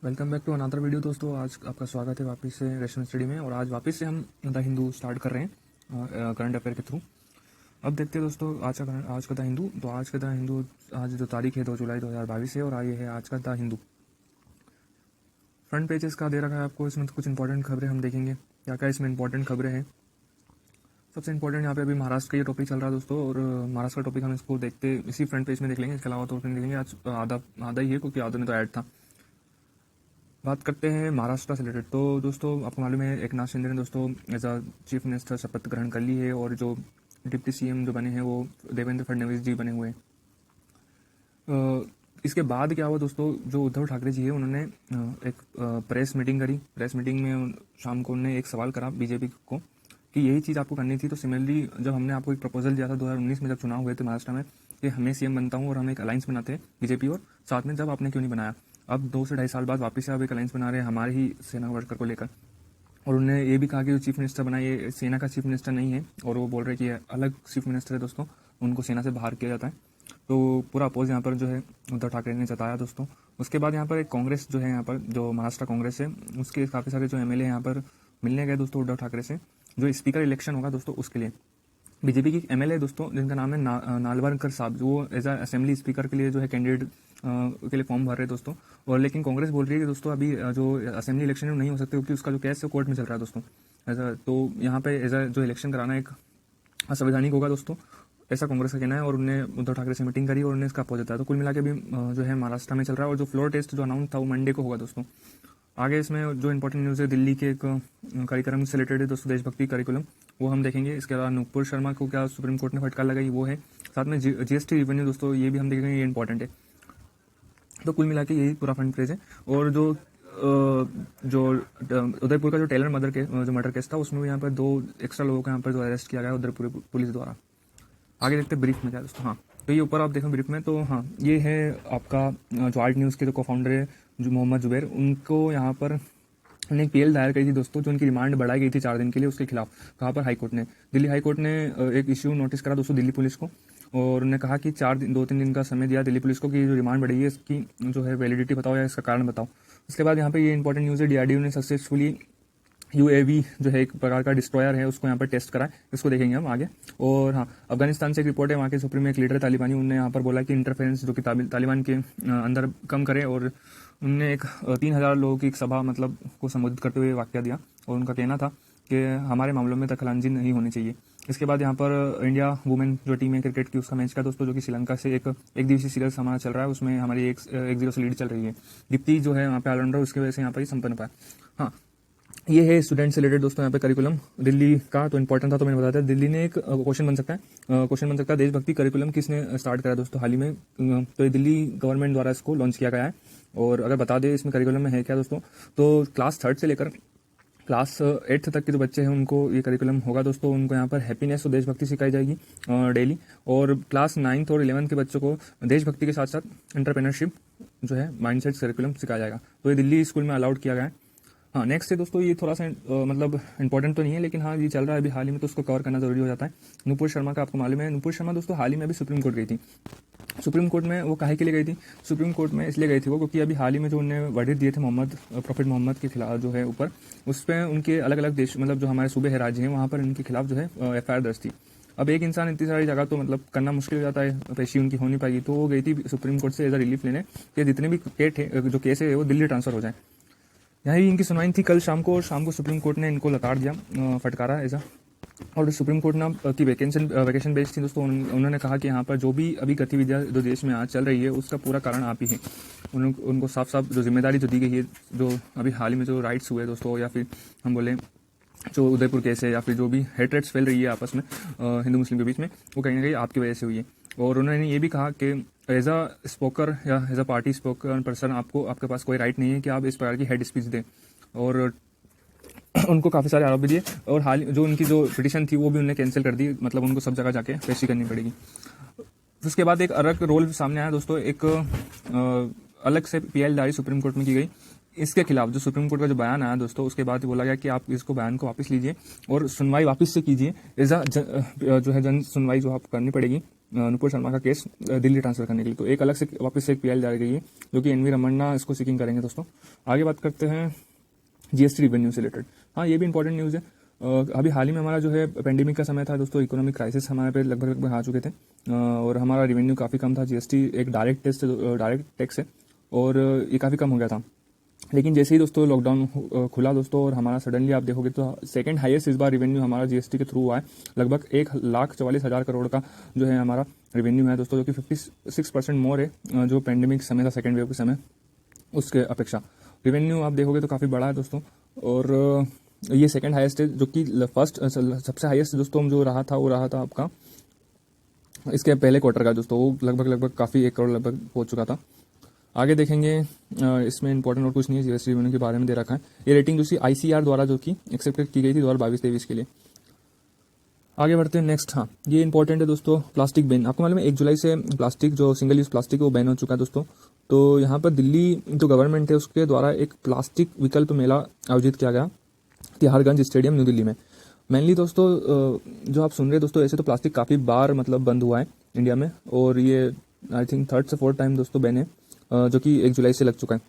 Welcome back to another video दोस्तों। आज आपका स्वागत है वापस से रेशनल स्टडी में। और आज वापस से हम द हिंदू स्टार्ट कर रहे हैं करंट अफेयर के थ्रू। अब देखते हैं दोस्तों आज का द हिंदू। तो आज का द हिंदू, आज जो तारीख है 2 जुलाई 2022 है और ये है आज का द हिंदू। फ्रंट पेजेस का दे रखा है आपको। इसमें कुछ इंपॉर्टेंट खबरें हम देखेंगे क्या क्या इसमें इंपॉर्टेंट खबरें हैं। सबसे इंपॉर्टेंट यहाँ पे अभी महाराष्ट्र का ये टॉपिक चल रहा है दोस्तों, और महाराष्ट्र का टॉपिक हम इसको देखते इसी फ्रंट पेज में देख लेंगे। इसके अलावा तो नहीं देखेंगे। आज आधा ही है क्योंकि आधा में तो ऐड था। बात करते हैं महाराष्ट्र से रिलेटेड। तो दोस्तों आपको मालूम है एकनाथ शिंदे ने दोस्तों एज अ चीफ मिनिस्टर शपथ ग्रहण कर ली है, और जो डिप्टी सीएम जो बने हैं वो देवेंद्र फडणवीस जी बने हुए हैं। इसके बाद क्या हुआ दोस्तों, जो उद्धव ठाकरे जी है उन्होंने एक प्रेस मीटिंग करी। प्रेस मीटिंग में शाम को उन्होंने एक सवाल करा बीजेपी को कि यही चीज़ आपको करनी थी। तो सिमिलरली जब हमने आपको एक प्रपोजल दिया था 2019 में जब चुनाव हुए थे महाराष्ट्र में कि हमें सीएम बनता हूँ और हम एक अलायंस बनाते हैं बीजेपी और साथ में, जब आपने क्यों नहीं बनाया। अब 2 से 2.5 साल बाद वापस से आप एक अलायंस बना रहे हैं हमारे ही सेना वर्कर को लेकर। और उन्होंने ये भी कहा कि जो चीफ मिनिस्टर बना ये सेना का चीफ मिनिस्टर नहीं है, और वो बोल रहे कि ये अलग चीफ मिनिस्टर है दोस्तों, उनको सेना से बाहर किया जाता है। तो पूरा अपोज यहाँ पर जो है उद्धव ठाकरे ने जताया दोस्तों। उसके बाद यहाँ पर एक कांग्रेस जो है, यहाँ पर जो महाराष्ट्र कांग्रेस है उसके काफ़ी सारे जो एमएलए यहाँ पर मिलने गए दोस्तों उद्धव ठाकरे से। जो स्पीकर इलेक्शन होगा दोस्तों उसके लिए बीजेपी की एमएलए दोस्तों जिनका नाम है नालवरकर साहब, वो एज अ असेंबली स्पीकर के लिए जो है कैंडिडेट के लिए फॉर्म भर रहे हैं दोस्तों। और लेकिन कांग्रेस बोल रही है कि दोस्तों अभी जो असेंबली इलेक्शन है वो नहीं हो सकते क्योंकि उसका जो केस है कोर्ट में चल रहा है दोस्तों। ऐसा तो यहाँ पे एज अ जो इलेक्शन कराना एक असंवैधानिक होगा दोस्तों, ऐसा कांग्रेस का कहना है। और उन्होंने उद्धव ठाकरे से मीटिंग करी और उन्होंने इसका अपोज जताया। तो कुल मिला के भी जो है महाराष्ट्र में चल रहा है। और जो फ्लोर टेस्ट जो अनाउंस था वो मंडे को होगा दोस्तों। आगे इसमें जो इंपॉर्टेंट न्यूज़ है दिल्ली के एक कार्यक्रम से रिलेटेड है दोस्तों, देशभक्ति करिकुलम, वो हम देखेंगे। इसके अलावा नुपुर शर्मा को क्या सुप्रीम कोर्ट ने फटकार लगाई वो है। साथ में जीएसटी रिवेन्यू दोस्तों ये भी हम देखेंगे, ये इंपॉर्टेंट है। तो कुल मिला के यही पूरा फ्रंट पेज है। और जो उदयपुर का जो टेलर जो मर्डर केस था उसमें भी यहाँ पर 2 एक्स्ट्रा लोगों को यहाँ पर जो अरेस्ट किया गया उदयपुर पुलिस द्वारा। आगे देखते ब्रीफ में क्या दोस्तों। हाँ, तो ये ऊपर आप देखें ब्रीफ में, तो हाँ ये है आपका जो आर्ट न्यूज़ के जो को-फाउंडर है जो मोहम्मद जुबैर, उनको यहाँ पर उन्होंने एक पीएल दायर करी थी दोस्तों, जो उनकी रिमांड बढ़ाई गई थी 4 दिन के लिए उसके खिलाफ। कहाँ पर हाईकोर्ट ने, दिल्ली हाईकोर्ट ने एक इश्यू नोटिस करा दोस्तों दिल्ली पुलिस को, और उन्होंने कहा कि 2-3 दिन का समय दिया दिल्ली पुलिस को कि जो रिमांड बढ़ी है इसकी जो है वैलिडिटी बताओ या इसका कारण बताओ। उसके बाद यहाँ पे ये इंपॉर्टेंट न्यूज़ है, डीआरडीओ ने सक्सेसफुली यूएवी जो है एक प्रकार का डिस्ट्रॉयर है उसको यहाँ पर टेस्ट करा है, इसको देखेंगे हम आगे। और हाँ, अफगानिस्तान से एक रिपोर्ट है, वहाँ के सुप्रीम एक लीडर तालिबानी, उन्होंने यहाँ पर बोला कि इंटरफेरेंस जो कि तालिबान के अंदर कम करे। और उनने एक 3000 लोगों की एक सभा मतलब को संबोधित करते हुए वाक्य दिया, और उनका कहना था कि हमारे मामलों में दखलंदाजी नहीं होनी चाहिए। इसके बाद यहाँ पर इंडिया वुमेन जो टीम है क्रिकेट की उसका मैच का दोस्तों, जो कि श्रीलंका से एक दिवसीय सीरीज हमारा चल रहा है, उसमें हमारी 1-0 से लीड चल रही है। दीप्ति जो है यहाँ पे ऑलराउंडर, उसकी वजह से यहाँ पर ही संपन्न पाया। हाँ, ये है स्टूडेंट से रिलेटेड दोस्तों यहाँ पे करिकुलम दिल्ली का। तो इंपॉर्टेंट था तो मैंने बताया था। दिल्ली ने एक क्वेश्चन बन सकता है देशभक्ति करिकुलम किसने स्टार्ट करा दोस्तों हाल ही में। तो ये दिल्ली गवर्नमेंट द्वारा इसको लॉन्च किया गया है। और अगर बता दें इसमें करिकुलम में है क्या दोस्तों, तो क्लास 3 से लेकर क्लास 8 तक के जो बच्चे हैं उनको ये करिकुलम होगा दोस्तों। उनको यहाँ पर हैप्पीनेस और देशभक्ति सिखाई जाएगी डेली। और क्लास 9th और 11th के बच्चों को देशभक्ति के साथ साथ एंटरप्रेन्योरशिप जो है माइंडसेट करिकुलम सिखाया जाएगा। तो ये दिल्ली स्कूल में अलाउड किया गया है। हाँ, नेक्स्ट है दोस्तों, ये थोड़ा सा मतलब इंपॉर्टेंट तो नहीं है लेकिन हाँ ये चल रहा है अभी हाल ही में, तो उसको कवर करना जरूरी हो जाता है। नुपुर शर्मा का आपको मालूम है, नुपुर शर्मा दोस्तों हाल ही में अभी सुप्रीम कोर्ट गई थी। सुप्रीम कोर्ट में वो काहे के लिए गई थी, सुप्रीम कोर्ट में इसलिए गई थी वो क्योंकि अभी हाल ही में जो उन्होंने वर्डिक्ट दिए थे प्रॉफिट मोहम्मद के खिलाफ जो है ऊपर, उस पर उनके अलग अलग देश मतलब जो हमारे सूबे है राज्य हैं वहाँ पर इनके खिलाफ जो है एफआईआर दर्ज थी। अब एक इंसान इतनी सारी जगह तो मतलब करना मुश्किल हो जाता है, पेशी उनकी हो नहीं पाएगी, तो वो गई थी सुप्रीम कोर्ट से एज अ रिलीफ लेने कि जितने भी जो केस है वो दिल्ली ट्रांसफर हो जाए। यही इनकी सुनवाई थी कल शाम को, और शाम को सुप्रीम कोर्ट ने इनको लताड़ दिया, फटकारा ऐसा। और सुप्रीम कोर्ट ना की वैकेशन बेस्ड थी दोस्तों। उन्होंने कहा कि यहाँ पर जो भी अभी गतिविधियाँ जो देश में आज चल रही है उसका पूरा कारण आप ही है। उनको साफ साफ जो जिम्मेदारी जो दी गई है, जो अभी हाल ही में जो राइट्स हुए दोस्तों, या फिर हम बोले जो उदयपुर केस है, या फिर जो भी हेट्रेट्स फैल रही है आपस में हिंदू मुस्लिम के बीच में, वो कहीं ना कहीं आपकी वजह से हुई है। और उन्होंने ये भी कहा कि एज अ स्पोकर या एज अ पार्टी स्पोकर पर्सन आपके पास कोई राइट नहीं है कि आप इस प्रकार की हेड स्पीच दें। और उनको काफ़ी सारे आरोप भी दिए, और हाल जो उनकी जो पिटीशन थी वो भी उन्होंने कैंसिल कर दी, मतलब उनको सब जगह जाके पेशी करनी पड़ेगी। उसके बाद एक अलग रोल सामने आया दोस्तों, एक अलग से पीएल जारी सुप्रीम कोर्ट में की गई इसके खिलाफ। जो सुप्रीम कोर्ट का जो बयान आया दोस्तों, उसके बाद बोला गया कि आप इसको बयान को वापस लीजिए और सुनवाई वापस से कीजिए। जो है जन सुनवाई जो आप करनी पड़ेगी नुपुर शर्मा का केस दिल्ली ट्रांसफर करने के लिए। तो एक अलग से वापस से एक पीएल जारी गई है जो कि एनवी रमन्ना इसको सीकिंग करेंगे दोस्तों। आगे बात करते हैं जीएसटी रिवेन्यू से रिलेटेड। हाँ, ये भी इंपॉर्टेंट न्यूज़ है। अभी हाल ही में हमारा जो है पेंडेमिक का समय था दोस्तों, इकोनॉमिक क्राइसिस हमारे पे लगभग आ चुके थे और हमारा रिवेन्यू काफ़ी कम था। जीएसटी एक डायरेक्ट टैक्स है और ये काफ़ी कम हो गया था। लेकिन जैसे ही दोस्तों लॉकडाउन खुला दोस्तों और हमारा सडनली आप देखोगे तो सेकंड हाईएस्ट इस बार रिवेन्यू हमारा जीएसटी के थ्रू हुआ है। लगभग 1,44,000 करोड़ का जो है हमारा रिवेन्यू है दोस्तों, जो कि 56% मोर है जो पेंडेमिक समय था, सेकेंड वेव के समय उसके अपेक्षा। रिवेन्यू आप देखोगे तो काफ़ी बड़ा है दोस्तों और ये सेकंड हाईएस्ट है, जो कि फर्स्ट सबसे हाईएस्ट दोस्तों जो रहा था वो रहा था आपका इसके पहले क्वार्टर का दोस्तों, वो लगभग काफ़ी 1 करोड़ लगभग पहुंच चुका था। आगे देखेंगे इसमें इंपॉर्टेंट और कुछ नहीं है, जीएसटी रिवेन्यू के बारे में दे रखा है। ये रेटिंग जो आईसीआर द्वारा जो कि एक्सेप्ट की गई थी 2022-23 के लिए। आगे बढ़ते हैं नेक्स्ट। हाँ, ये इंपॉर्टेंट है दोस्तों, प्लास्टिक बैन। आपको मालूम है 1 जुलाई से प्लास्टिक जो सिंगल यूज प्लास्टिक है वो बैन हो चुका है दोस्तों। तो यहाँ पर दिल्ली जो गवर्नमेंट है उसके द्वारा एक प्लास्टिक विकल्प मेला आयोजित किया गया तिहारगंज स्टेडियम न्यू दिल्ली में। मेनली दोस्तों जो आप सुन रहे हैं दोस्तों, ऐसे तो प्लास्टिक काफ़ी बार मतलब बंद हुआ है इंडिया में और ये आई थिंक 3rd से 4th टाइम दोस्तों बैन है जो कि 1 जुलाई से लग चुका है।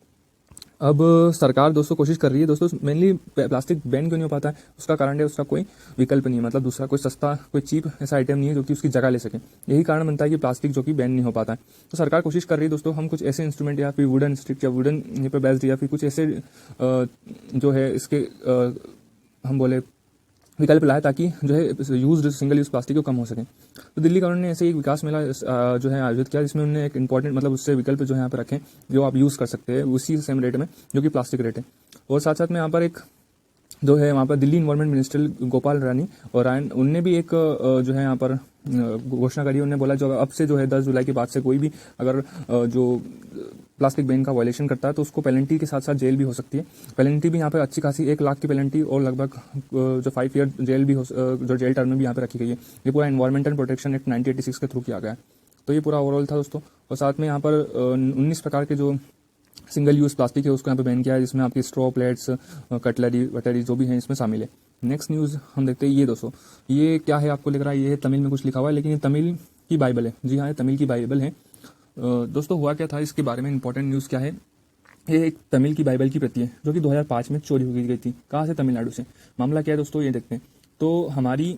अब सरकार दोस्तों कोशिश कर रही है दोस्तों, मेनली प्लास्टिक बैन क्यों नहीं हो पाता है, उसका कारण है उसका कोई विकल्प नहीं है, मतलब दूसरा कोई सस्ता कोई चीप ऐसा आइटम नहीं है जो कि उसकी जगह ले सके। यही कारण बनता है कि प्लास्टिक जो कि बैन नहीं हो पाता है। तो सरकार कोशिश कर रही है दोस्तों, हम कुछ ऐसे इंस्ट्रूमेंट या फिर वुडन स्टिक या वुडन ये पे बेस्ड या फिर कुछ ऐसे जो है इसके हम बोले विकल्प लाए ताकि जो है यूज सिंगल यूज प्लास्टिक को कम हो सके। तो दिल्ली गवर्नमेंट ने ऐसे एक विकास मेला जो है आयोजित किया, जिसमें उन्होंने एक इंपॉर्टेंट मतलब उससे विकल्प जो है यहाँ पर रखे जो आप यूज़ कर सकते हैं उसी सेम रेट में जो कि प्लास्टिक रेट है। और साथ साथ में यहाँ पर एक जो है वहाँ पर दिल्ली इन्वायरमेंट मिनिस्टर गोपाल रानी और रायन उनने भी एक जो है यहाँ पर घोषणा करी। उन्होंने बोला जो अब से जो है 10 जुलाई के बाद से कोई भी अगर जो प्लास्टिक बैन का वायलेशन करता है तो उसको पेनल्टी के साथ साथ जेल भी हो सकती है। पेनल्टी भी यहाँ पर अच्छी खासी 1 लाख की पेनल्टी और लगभग जो 5 ईयर जेल भी जो जेल टर्म भी यहाँ पे रखी गई है। ये पूरा एनवायरमेंटल प्रोटेक्शन एक्ट 1986 के थ्रू किया गया है। तो ये पूरा ओवरऑल था दोस्तों। और साथ में यहाँ पर 19 प्रकार के जो सिंगल यूज प्लास्टिक है उसको यहाँ पे बैन किया है, जिसमें आपकी स्ट्रॉ, प्लेट्स, कटलरी वटरी जो भी है इसमें शामिल है। नेक्स्ट न्यूज़ हम देखते हैं ये दोस्तों, ये क्या है आपको लग रहा है ये तमिल में कुछ लिखा हुआ है, लेकिन ये तमिल की बाइबल है। जी हाँ, ये तमिल की बाइबल है दोस्तों। हुआ क्या था इसके बारे में इंपॉर्टेंट न्यूज़ क्या है, ये एक तमिल की बाइबल की प्रति है जो कि 2005 में चोरी हो गई थी। कहाँ से? तमिलनाडु से। मामला क्या है दोस्तों ये देखते हैं। तो हमारी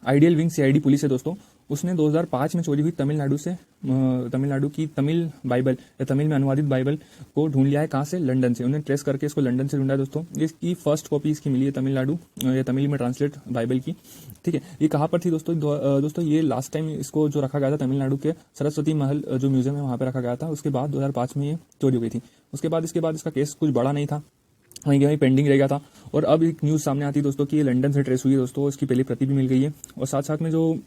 आइडियल विंग सीआईडी पुलिस है दोस्तों, उसने 2005 में चोरी हुई तमिलनाडु की तमिल बाइबल या तमिल में अनुवादित बाइबल को ढूंढ लिया है। कहाँ से? लंदन से। उन्होंने ट्रेस करके इसको लंदन से ढूंढा है दोस्तों। इसकी फर्स्ट कॉपी इसकी मिली है तमिलनाडु या तमिल में ट्रांसलेट बाइबल की। ठीक है, ये कहाँ पर थी दोस्तों? दोस्तों ये लास्ट टाइम इसको जो रखा गया था तमिलनाडु के सरस्वती महल जो म्यूजियम है वहाँ पर रखा गया था। उसके बाद 2005 में ये चोरी हो गई थी। उसके बाद इसका केस कुछ बड़ा नहीं था, वहीं पेंडिंग रह गया था। और अब एक न्यूज़ सामने आती है दोस्तों कि ये लंदन से ट्रेस हुई है दोस्तों, इसकी पहली प्रति भी मिल गई है। और साथ साथ में जो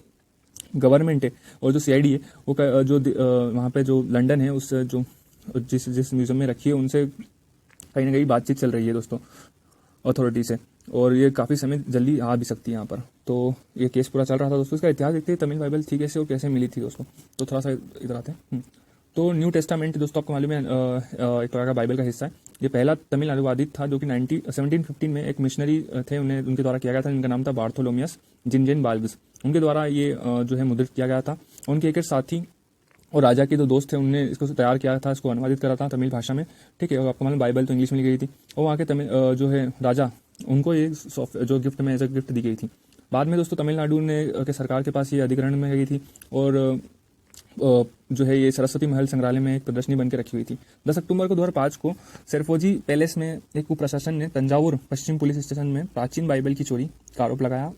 गवर्नमेंट है और जो सीआईडी है वो जो वहाँ पे जो लंदन है उस जो जिस म्यूजियम में रखी है उनसे कहीं ना कहीं बातचीत चल रही है दोस्तों अथॉरिटी से, और ये काफ़ी समय जल्दी आ भी सकती है यहाँ पर। तो ये केस पूरा चल रहा था दोस्तों। इसका इतिहास देखते हैं तमिल बाइबल थी कैसे और कैसे मिली थी दोस्तों। तो थोड़ा सा इधर आते हैं। तो न्यू टेस्टामेंट दोस्तों आपको मालूम है एक प्रकार का बाइबल का हिस्सा है। ये पहला तमिल अनुवादित था जो कि 1715 में एक मिशनरी थे उनके द्वारा किया गया था। इनका नाम था बार्थोलोमियस जिनजेन बाल्ग्स। उनके द्वारा ये जो है मुद्रित किया गया था। उनके एक साथी और राजा के 2 दोस्त थे, उनने इसको तैयार किया था, इसको अनुवादित करा था तमिल भाषा में। ठीक है, और आपको मालूम बाइबल तो इंग्लिश में लिखी गई थी। और वहाँ के तमिल जो है राजा उनको ये जो गिफ्ट में एज अ गिफ्ट दी गई थी। बाद में दोस्तों तमिलनाडु ने के सरकार के पास ये अधिग्रहण में गई थी और जो है ये सरस्वती महल संग्रहालय में एक प्रदर्शनी बनकर रखी हुई थी। 10 अक्टूबर को 2005 को सेरफोजी पैलेस में एक उप प्रशासन ने तंजावुर पश्चिम पुलिस स्टेशन में प्राचीन बाइबल की चोरी का आरोप लगाया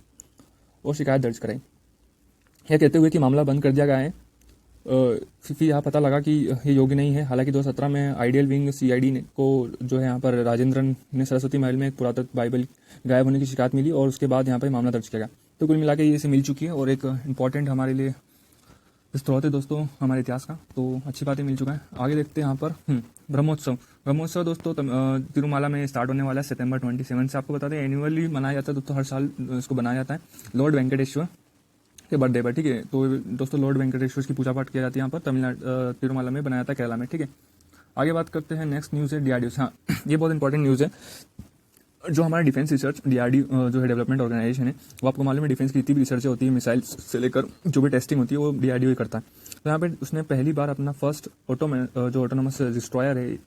और शिकायत दर्ज कराई। यह कहते हुए कि मामला बंद कर दिया गया है। फिर यहाँ पता लगा कि ये योग्य नहीं है। हालांकि 2017 में आइडियल विंग सीआईडी को जो है यहाँ पर राजेंद्रन ने सरस्वती महल में एक पुरातत्व बाइबल गायब होने की शिकायत मिली और उसके बाद यहाँ पर मामला दर्ज किया गया। तो कुल मिला के ये इसे मिल चुकी है और एक इंपॉर्टेंट हमारे लिए स्त्रोत है दोस्तों हमारे इतिहास का। तो अच्छी बातें मिल चुका है। आगे देखते हैं यहाँ पर ब्रह्मोत्सव दोस्तों तिरुमाला में स्टार्ट होने वाला है सितंबर 27 से। आपको बता दें एनुअली मनाया जाता है दोस्तों, हर साल इसको बनाया जाता है लॉर्ड वेंकटेश्वर के बर्थडे पर। ठीक है, तो दोस्तों लॉर्ड वेंकटेश्वर की पूजा पाठ किया जाती है यहाँ पर तमिलनाडु तिरुमाला में बनाया था केरला में। ठीक है, आगे बात करते हैं। नेक्स्ट न्यूज़ है डीआरडीओ। हाँ, ये बहुत इंपॉर्टेंट न्यूज़ है। जो हमारा डिफेंस रिसर्च DRDO जो है डेवलपमेंट ऑर्गेनाइजेशन है, वो आपको मालूम है डिफेंस की जितनी भी रिसर्च होती है, मिसाइल से लेकर जो भी टेस्टिंग होती है वो DRDO ही करता है। तो यहाँ पे उसने पहली बार अपना फर्स्ट जो ऑटोनोमस डिस्ट्रॉयर है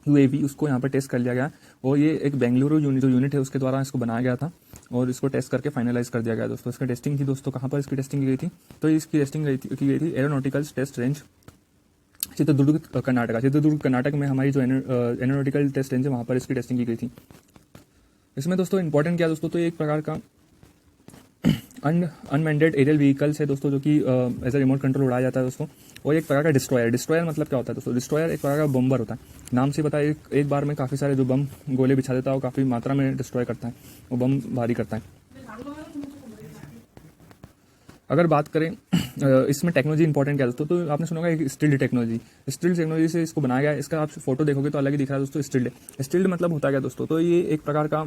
UAV उसको यहाँ पर टेस्ट कर लिया गया, और ये एक बेंगलुरु जो यूनिट है उसके द्वारा इसको बनाया गया था, और इसको टेस्ट करके फाइनलाइज कर दिया गया दोस्तों। इसका टेस्टिंग थी दोस्तों, कहाँ पर इसकी टेस्टिंग की गई थी, तो इसकी टेस्टिंग की गई थी aeronautical test range Chitradurga Karnataka में हमारी जो एरोनॉटिकल टेस्ट रेंज है वहाँ पर इसकी टेस्टिंग की गई थी। इसमें दोस्तों इंपॉर्टेंट क्या दोस्तों, तो ये एक प्रकार का अनमेंडेड एरियल व्हीकल्स है दोस्तों, जो कि एज ए रिमोट कंट्रोल उड़ाया जाता है दोस्तों। और एक प्रकार का डिस्ट्रॉयर मतलब क्या होता है दोस्तों, डिस्ट्रॉयर एक प्रकार का बम्बर होता है, नाम से पता है एक बार में काफ़ी सारे जो बम गोले बिछा देता है वो काफ़ी मात्रा में डिस्ट्रॉय करता है, वो बम भारी करता है। अगर बात करें इसमें टेक्नोलॉजी इंपॉर्टेंट क्या दोस्तों, तो आपने सुना होगा एक स्टिल्ड टेक्नोलॉजी से इसको बनाया गया है। इसका आप फोटो देखोगे तो अलग ही दिख रहा है दोस्तों। स्टिल्ड मतलब होता क्या दोस्तों, तो ये एक प्रकार का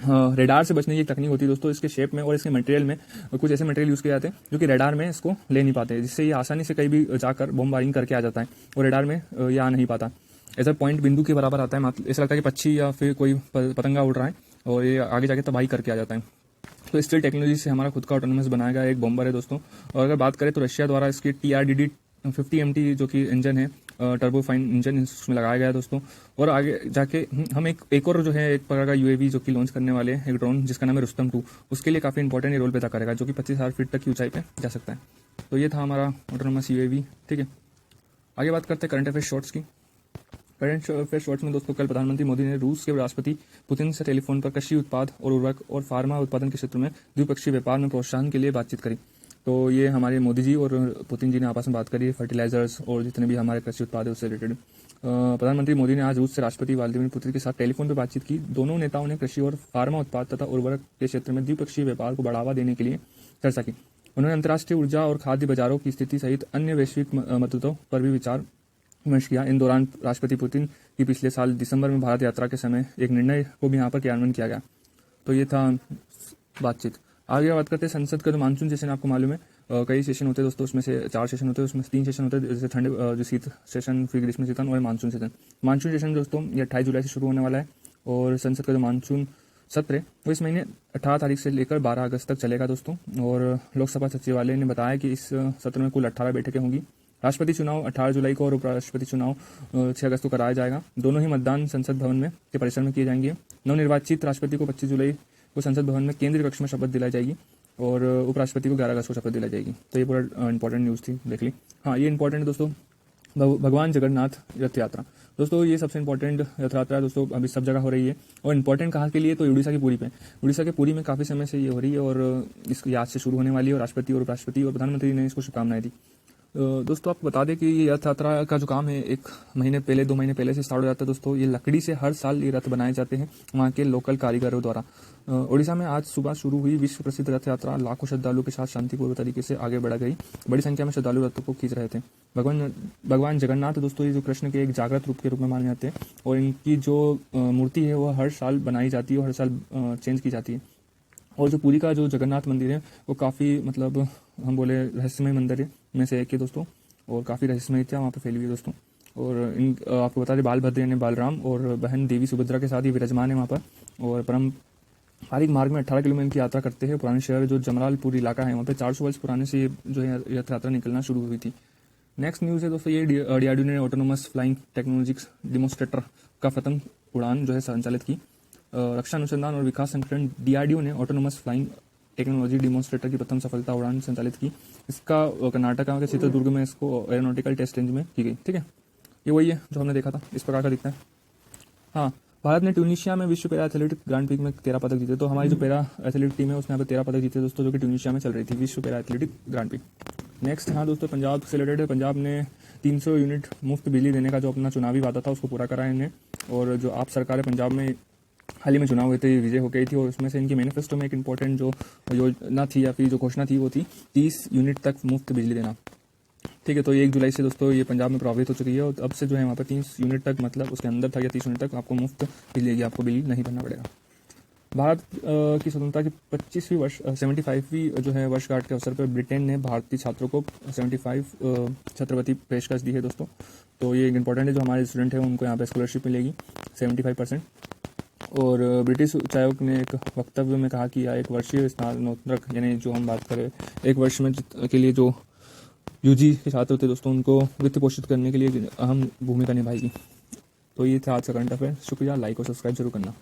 रेडार से बचने की एक तकनीक होती है दोस्तों। इसके शेप में और इसके मटेरियल में कुछ ऐसे मटेरियल यूज़ किए जाते हैं जो कि रेडार में इसको ले नहीं पाते, जिससे ये आसानी से कहीं भी जाकर बमबारिंग करके आ जाता है, और रेडार में ये आ नहीं पाता। ऐसा पॉइंट बिंदु के बराबर आता है, ऐसा लगता है कि पक्षी या फिर कोई पतंगा उड़ रहा है, और ये आगे जाके तबाही करके आ जाता है। तो स्टिल्ड टेक्नोलॉजी से हमारा खुद का ऑटोनोमस बनाया गया एक बॉम्बर है दोस्तों। और अगर बात करें तो रशिया द्वारा इसकी TRDD 50 MT जो कि इंजन है, टर्बोफाइन इंजन इसमें लगाया गया है दोस्तों। और आगे जाके हम एक और जो है एक प्रकार का UAV जो कि लॉन्च करने वाले हैं, एक ड्रोन जिसका नाम है रुस्तम 2, उसके लिए काफ़ी इंपॉर्टेंट रोल पैदा करेगा, जो कि 25,000 फीट तक की ऊंचाई पे जा सकता है। तो ये था हमारा ऑटोनोमस UAV। ठीक है, आगे बात करते हैं करंट अफेयर शॉर्ट्स की। करंट अफेयर शॉर्ट्स में दोस्तों कल प्रधानमंत्री मोदी ने रूस के राष्ट्रपति पुतिन से टेलीफोन पर कृषि उत्पाद और उर्वरक और फार्मा उत्पादन के क्षेत्र में द्विपक्षीय व्यापार में प्रोत्साहन के लिए बातचीत करी। तो ये हमारे मोदी जी और पुतिन जी ने आपस में बात करी फर्टिलाइजर्स और जितने भी हमारे कृषि उत्पाद है उससे रिलेटेड। प्रधानमंत्री मोदी ने आज रूस से राष्ट्रपति व्लादिमीर पुतिन के साथ टेलीफोन पर बातचीत की। दोनों नेताओं ने कृषि और फार्मा उत्पाद तथा उर्वरक के क्षेत्र में द्विपक्षीय व्यापार को बढ़ावा देने के लिए चर्चा की। उन्होंने अंतर्राष्ट्रीय ऊर्जा और खाद्य बाजारों की स्थिति सहित अन्य वैश्विक मुद्दों पर भी विचार विमर्श किया। इन दौरान राष्ट्रपति पुतिन की पिछले साल दिसंबर में भारत यात्रा के समय एक निर्णय को भी यहाँ पर क्रियान्वयन किया गया। तो ये था बातचीत। आगे बात करते हैं संसद का जो मानसून सेशन, आपको मालूम है कई सेशन होते हैं दोस्तों, उसमें से 4 सेशन होते हैं, उसमें 3 सेशन होते हैं, जैसे ठंड जो शीत सेशन, फिर ग्रीष्म सेशन और मानसून सेशन। मानसून सेशन दोस्तों ये 28 जुलाई से शुरू होने वाला है, और संसद का जो मानसून सत्र है वो इस महीने 18 तारीख से लेकर 12 अगस्त तक चलेगा दोस्तों। और लोकसभा सचिवालय ने बताया कि इस सत्र में कुल 18 बैठकें होंगी। राष्ट्रपति चुनाव 18 जुलाई को और उपराष्ट्रपति चुनाव 6 अगस्त को कराया जाएगा। दोनों ही मतदान संसद भवन में के परिसर में किए जाएंगे। नवनिर्वाचित राष्ट्रपति को 25 जुलाई को संसद भवन में केंद्रीय कक्ष में शपथ दिलाई जाएगी, और उपराष्ट्रपति को 11 अगस्त को शपथ दिलाई जाएगी। तो ये पूरा इंपॉर्टेंट न्यूज़ थी, देख ली। हाँ, ये इंपॉर्टेंट है दोस्तों, भगवान जगन्नाथ रथ यात्रा दोस्तों, ये सबसे इंपॉर्टेंट रथ यात्रा दोस्तों अभी सब जगह हो रही है। और इंपॉर्टेंट कहाँ के लिए, तो उड़ीसा की पुरी पे। उड़ीसा के पुरी में काफ़ी समय से ये हो रही है, और इसकी आज से शुरू होने वाली है, और राष्ट्रपति और उपराष्ट्रपति और प्रधानमंत्री ने इसको शुभकामनाएं दी। दोस्तों आपको बता दें कि ये रथ यात्रा का जो काम है 1 महीने पहले 2 महीने पहले से स्टार्ट हो जाता है दोस्तों। ये लकड़ी से हर साल ये रथ बनाए जाते हैं वहाँ के लोकल कारीगरों द्वारा। उड़ीसा में आज सुबह शुरू हुई विश्व प्रसिद्ध रथ यात्रा लाखों श्रद्धालुओं के साथ शांतिपूर्ण तरीके से आगे बढ़ गई। बड़ी संख्या में श्रद्धालु रथों को खींच रहे थे। भगवान जगन्नाथ दोस्तों ये जो कृष्ण के एक जागृत रूप के रूप में माने जाते हैं, और इनकी जो मूर्ति है वो हर साल बनाई जाती है और हर साल चेंज की जाती है। और जो पुरी का जो जगन्नाथ मंदिर है वो काफ़ी मतलब हम बोले रहस्यमय मंदिर में से एक है दोस्तों, और काफ़ी रहस्यमयता वहाँ पे फैली हुई है दोस्तों। और आपको बता दें बालभद्र यानी बालराम और बहन देवी सुभद्रा के साथ ही विराजमान है वहाँ पर। और पारंपरिक मार्ग में 18 किलोमीटर की यात्रा करते हैं। पुराने शहर जो जमरालपुर इलाका है वहाँ पे 400 वर्ष पुराने से जो है रथ यात्रा निकलना शुरू हुई थी। नेक्स्ट न्यूज़ है दोस्तों, ये DRDO ने ऑटोनोमस फ्लाइंग टेक्नोलॉजिक्स डेमोन्स्ट्रेटर का प्रथम उड़ान जो है संचालित की। रक्षा अनुसंधान और विकास संगठन DRDO ने ऑटोनोमस फ्लाइंग टेक्नोलॉजी डेमोन्स्ट्रेटर की प्रथम सफलता उड़ान संचालित की। इसका कर्नाटक के चित्रदुर्ग में इसको एरोनॉटिकल टेस्ट रेंज में की गई। ठीक है, ये वही है जो हमने देखा था, इस प्रकार का दिखता है। हाँ, भारत ने ट्यूनीशिया में विश्व पैरा एथलेटिक ग्रांड प्रिक्स में 13 पदक जीते। तो हमारी जो पैरा एथलेटिक टीम है उसने यहाँ पे 13 पदक जीते दोस्तों, जो कि ट्यूनीशिया में चल रही थी विश्व para athletic grand prix. Next हाँ दोस्तों, पंजाब से रिलेटेड है। पंजाब ने 300 यूनिट मुफ्त बिजली देने का जो अपना चुनावी वादा था उसको पूरा करा है इन्हें। और जो आप सरकार है पंजाब में हाल ही में चुनाव हुए थे, विजय हो गई थी, और उसमें से इनकी मैनिफेस्टो में एक इंपॉर्टेंट जो योजना थी या फिर जो घोषणा थी वो थी 30 यूनिट तक मुफ्त बिजली देना। ठीक है, तो ये 1 जुलाई से दोस्तों ये पंजाब में प्रभावित हो चुकी है, और अब से जो है वहाँ पर 30 यूनिट तक मतलब उसके अंदर था या 30 यूनिट तक आपको मुफ्त बिजली, आपको बिल नहीं भरना पड़ेगा। भारत की स्वतंत्रता की 75वीं जो है वर्षगांठ के अवसर पर ब्रिटेन ने भारतीय छात्रों को 75 छात्रवृत्ति पेशकश दी है दोस्तों। तो ये इंपॉर्टेंट है, जो हमारे स्टूडेंट हैं उनको यहाँ पे स्कॉलरशिप मिलेगी 75%। और ब्रिटिश उच्चायोग ने एक वक्तव्य में कहा कि यह एक वर्षीय स्नातक यानी जो हम बात करें एक वर्ष में के लिए जो यूजी के छात्र होते दोस्तों उनको वित्त पोषित करने के लिए अहम भूमिका निभाएगी। तो ये था आज का करंट अफेयर। शुक्रिया, लाइक और सब्सक्राइब जरूर करना।